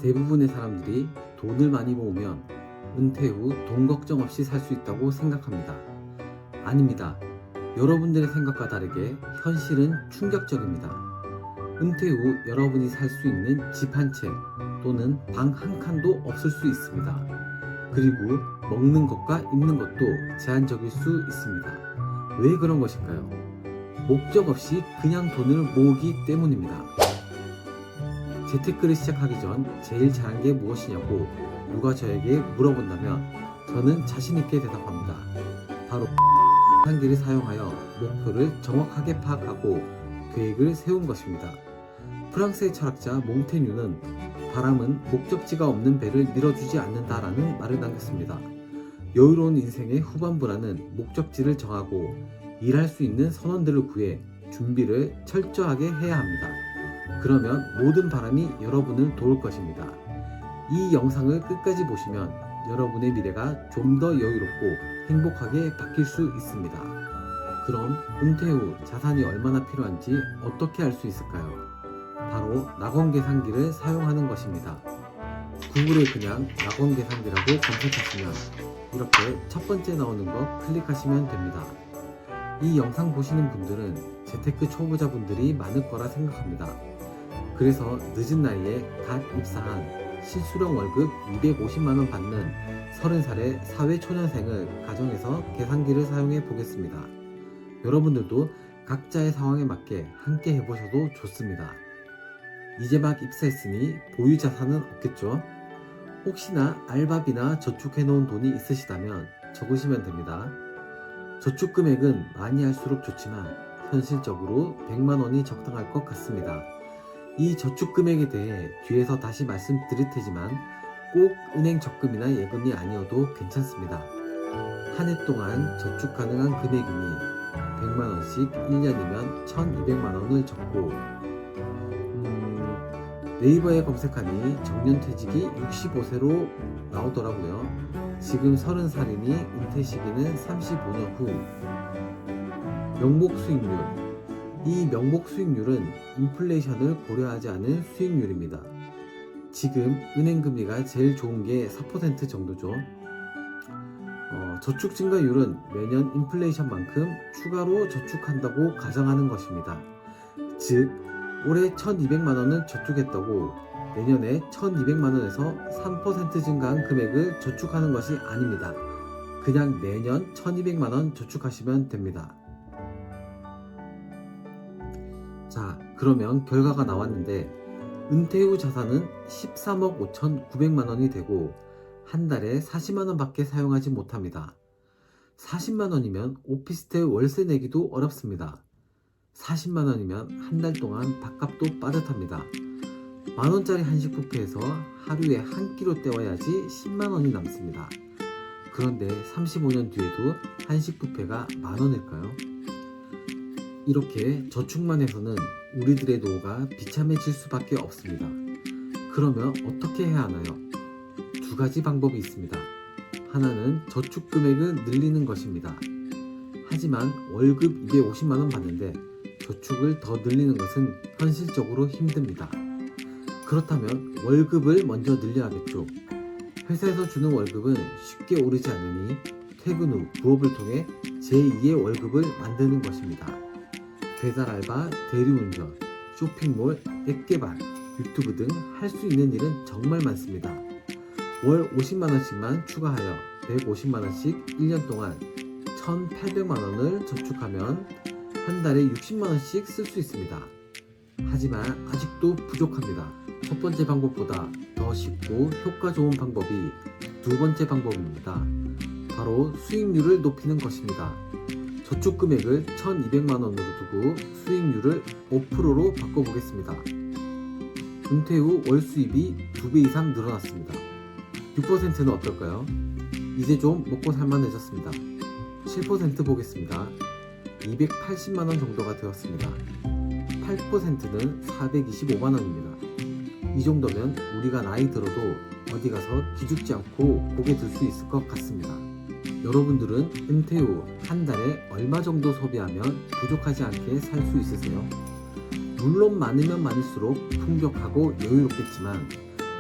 대부분의 사람들이 돈을 많이 모으면 은퇴 후 돈 걱정 없이 살 수 있다고 생각합니다. 아닙니다. 여러분들의 생각과 다르게 현실은 충격적입니다. 은퇴 후 여러분이 살 수 있는 집 한 채 또는 방 한 칸도 없을 수 있습니다. 그리고 먹는 것과 입는 것도 제한적일 수 있습니다. 왜 그런 것일까요? 목적 없이 그냥 돈을 모으기 때문입니다. 재테크를 시작하기 전 제일 잘한 게 무엇이냐고 누가 저에게 물어본다면 저는 자신있게 대답합니다. 바로 계산기를 사용하여 목표를 정확하게 파악하고 계획을 세운 것입니다. 프랑스의 철학자 몽테뉴는 바람은 목적지가 없는 배를 밀어주지 않는다라는 말을 남겼습니다. 여유로운 인생의 후반부라는 목적지를 정하고 일할 수 있는 선원들을 구해 준비를 철저하게 해야 합니다. 그러면 모든 바람이 여러분을 도울 것입니다. 이 영상을 끝까지 보시면 여러분의 미래가 좀 더 여유롭고 행복하게 바뀔 수 있습니다. 그럼 은퇴 후 자산이 얼마나 필요한지 어떻게 알 수 있을까요? 바로 낙원 계산기를 사용하는 것입니다. 구글에 그냥 낙원 계산기라고 검색하시면 이렇게 첫 번째 나오는 거 클릭하시면 됩니다. 이 영상 보시는 분들은 재테크 초보자분들이 많을 거라 생각합니다. 그래서 늦은 나이에 갓 입사한 실수령 월급 250만원 받는 30살의 사회초년생을 가정해서 계산기를 사용해 보겠습니다. 여러분들도 각자의 상황에 맞게 함께 해보셔도 좋습니다. 이제 막 입사했으니 보유 자산은 없겠죠? 혹시나 알바비나 저축해 놓은 돈이 있으시다면 적으시면 됩니다. 저축 금액은 많이 할수록 좋지만 현실적으로 100만원이 적당할 것 같습니다. 이 저축 금액에 대해 뒤에서 다시 말씀드릴 테지만 꼭 은행 적금이나 예금이 아니어도 괜찮습니다. 한 해 동안 저축 가능한 금액이니 100만원씩 1년이면 1200만원을 적고 네이버에 검색하니 정년퇴직이 65세로 나오더라고요. 지금 30살이니 은퇴 시기는 35년 후. 명목 수익률. 이 명목 수익률은 인플레이션을 고려하지 않은 수익률입니다. 지금 은행 금리가 제일 좋은 게 4% 정도죠. 저축 증가율은 매년 인플레이션만큼 추가로 저축한다고 가정하는 것입니다. 즉 올해 1200만원을 저축했다고 내년에 1200만원에서 3% 증가한 금액을 저축하는 것이 아닙니다. 그냥 매년 1200만원 저축하시면 됩니다. 자, 그러면 결과가 나왔는데 은퇴 후 자산은 13억 5,900만원이 되고 한 달에 40만원 밖에 사용하지 못합니다. 40만원이면 오피스텔 월세 내기도 어렵습니다. 40만원이면 한 달 동안 밥값도 빠듯합니다. 만원짜리 한식 뷔페에서 하루에 한 끼로 때워야지 10만원이 남습니다. 그런데 35년 뒤에도 한식 뷔페가 만원일까요? 이렇게 저축만 해서는 우리들의 노후가 비참해질 수밖에 없습니다. 그러면 어떻게 해야 하나요? 두 가지 방법이 있습니다. 하나는 저축 금액을 늘리는 것입니다. 하지만 월급 250만원 받는데 저축을 더 늘리는 것은 현실적으로 힘듭니다. 그렇다면 월급을 먼저 늘려야겠죠. 회사에서 주는 월급은 쉽게 오르지 않으니 퇴근 후 부업을 통해 제2의 월급을 만드는 것입니다. 배달 알바, 대리운전, 쇼핑몰, 앱 개발, 유튜브 등 할 수 있는 일은 정말 많습니다. 월 50만원씩만 추가하여 150만원씩 1년 동안 1800만원을 저축하면 한 달에 60만원씩 쓸 수 있습니다. 하지만 아직도 부족합니다. 첫 번째 방법보다 더 쉽고 효과 좋은 방법이 두 번째 방법입니다. 바로 수익률을 높이는 것입니다. 저축 금액을 1200만원으로 두고 수익률을 5%로 바꿔보겠습니다. 은퇴 후 월 수입이 2배 이상 늘어났습니다. 6%는 어떨까요? 이제 좀 먹고 살만해졌습니다. 7% 보겠습니다. 280만원 정도가 되었습니다. 8%는 425만원입니다. 이 정도면 우리가 나이 들어도 어디 가서 기죽지 않고 고개 들 수 있을 것 같습니다. 여러분들은 은퇴 후 한 달에 얼마 정도 소비하면 부족하지 않게 살 수 있으세요? 물론 많으면 많을수록 풍족하고 여유롭겠지만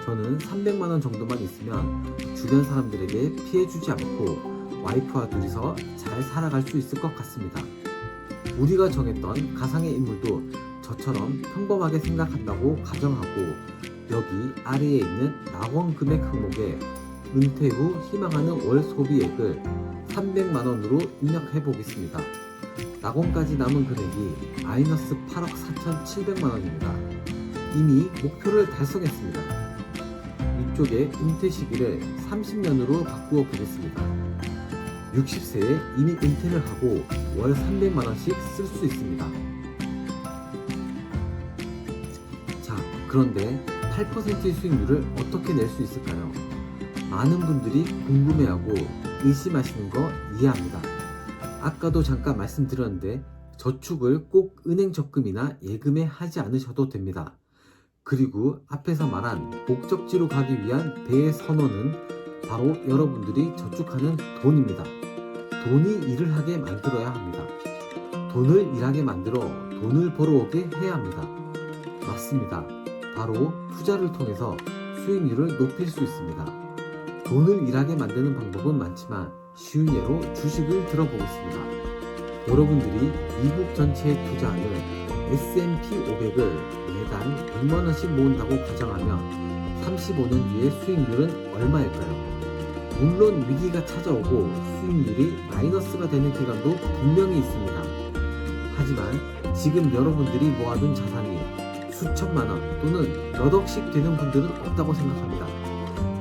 저는 300만 원 정도만 있으면 주변 사람들에게 피해 주지 않고 와이프와 둘이서 잘 살아갈 수 있을 것 같습니다. 우리가 정했던 가상의 인물도 저처럼 평범하게 생각한다고 가정하고 여기 아래에 있는 낙원 금액 항목에 은퇴 후 희망하는 월 소비액을 300만 원으로 입력해 보겠습니다. 낙원까지 남은 금액이 마이너스 8억 4,700만 원입니다. 이미 목표를 달성했습니다. 이쪽에 은퇴 시기를 30년으로 바꾸어 보겠습니다. 60세에 이미 은퇴를 하고 월 300만 원씩 쓸 수 있습니다. 자, 그런데 8%의 수익률을 어떻게 낼 수 있을까요? 많은 분들이 궁금해하고 의심하시는 거 이해합니다. 아까도 잠깐 말씀드렸는데 저축을 꼭 은행 적금이나 예금에 하지 않으셔도 됩니다. 그리고 앞에서 말한 목적지로 가기 위한 배의 선호는 바로 여러분들이 저축하는 돈입니다. 돈이 일을 하게 만들어야 합니다. 돈을 일하게 만들어 돈을 벌어오게 해야 합니다. 맞습니다. 바로 투자를 통해서 수익률을 높일 수 있습니다. 돈을 일하게 만드는 방법은 많지만 쉬운 예로 주식을 들어보겠습니다. 여러분들이 미국 전체에 투자하는 S&P 500을 매달 100만원씩 모은다고 가정하면 35년 뒤의 수익률은 얼마일까요? 물론 위기가 찾아오고 수익률이 마이너스가 되는 기간도 분명히 있습니다. 하지만 지금 여러분들이 모아둔 자산이 수천만원 또는 몇 억씩 되는 분들은 없다고 생각합니다.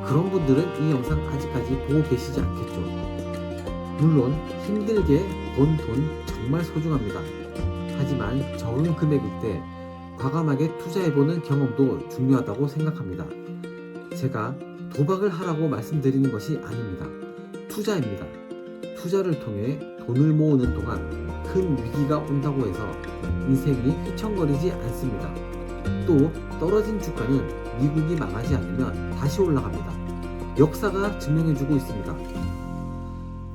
그런 분들은 이 영상 아직까지 보고 계시지 않겠죠? 물론 힘들게 번 돈 정말 소중합니다. 하지만 적은 금액일 때 과감하게 투자해보는 경험도 중요하다고 생각합니다. 제가 도박을 하라고 말씀드리는 것이 아닙니다. 투자입니다. 투자를 통해 돈을 모으는 동안 큰 위기가 온다고 해서 인생이 휘청거리지 않습니다. 또 떨어진 주가는 미국이 망하지 않으면 다시 올라갑니다. 역사가 증명해주고 있습니다.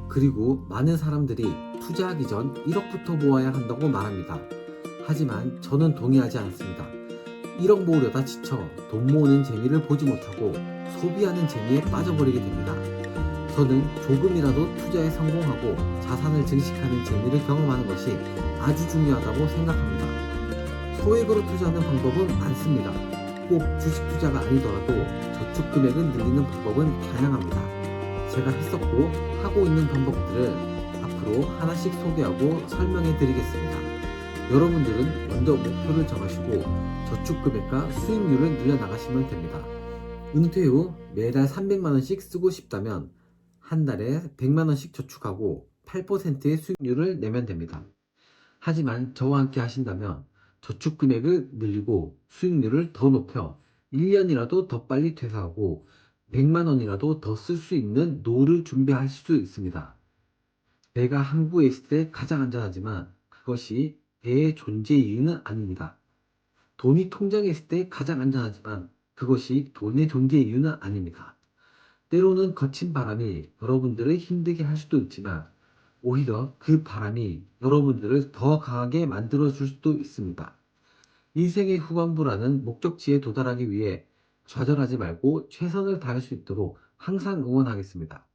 그리고 많은 사람들이 투자하기 전 1억부터 모아야 한다고 말합니다. 하지만 저는 동의하지 않습니다. 1억 모으려다 지쳐 돈 모으는 재미를 보지 못하고 소비하는 재미에 빠져버리게 됩니다. 저는 조금이라도 투자에 성공하고 자산을 증식하는 재미를 경험하는 것이 아주 중요하다고 생각합니다. 소액으로 투자하는 방법은 많습니다. 꼭 주식 투자가 아니더라도 저축 금액을 늘리는 방법은 다양합니다. 제가 했었고 하고 있는 방법들을 앞으로 하나씩 소개하고 설명해 드리겠습니다. 여러분들은 먼저 목표를 정하시고 저축 금액과 수익률을 늘려나가시면 됩니다. 은퇴 후 매달 300만원씩 쓰고 싶다면 한 달에 100만원씩 저축하고 8%의 수익률을 내면 됩니다. 하지만 저와 함께 하신다면 저축 금액을 늘리고 수익률을 더 높여 1년이라도 더 빨리 퇴사하고 100만원이라도 더 쓸 수 있는 노후를 준비할 수 있습니다. 배가 항구에 있을 때 가장 안전하지만 그것이 배의 존재 이유는 아닙니다. 돈이 통장에 있을 때 가장 안전하지만 그것이 돈의 존재 이유는 아닙니다. 때로는 거친 바람이 여러분들을 힘들게 할 수도 있지만 오히려 그 바람이 여러분들을 더 강하게 만들어 줄 수도 있습니다. 인생의 후반부라는 목적지에 도달하기 위해 좌절하지 말고 최선을 다할 수 있도록 항상 응원하겠습니다.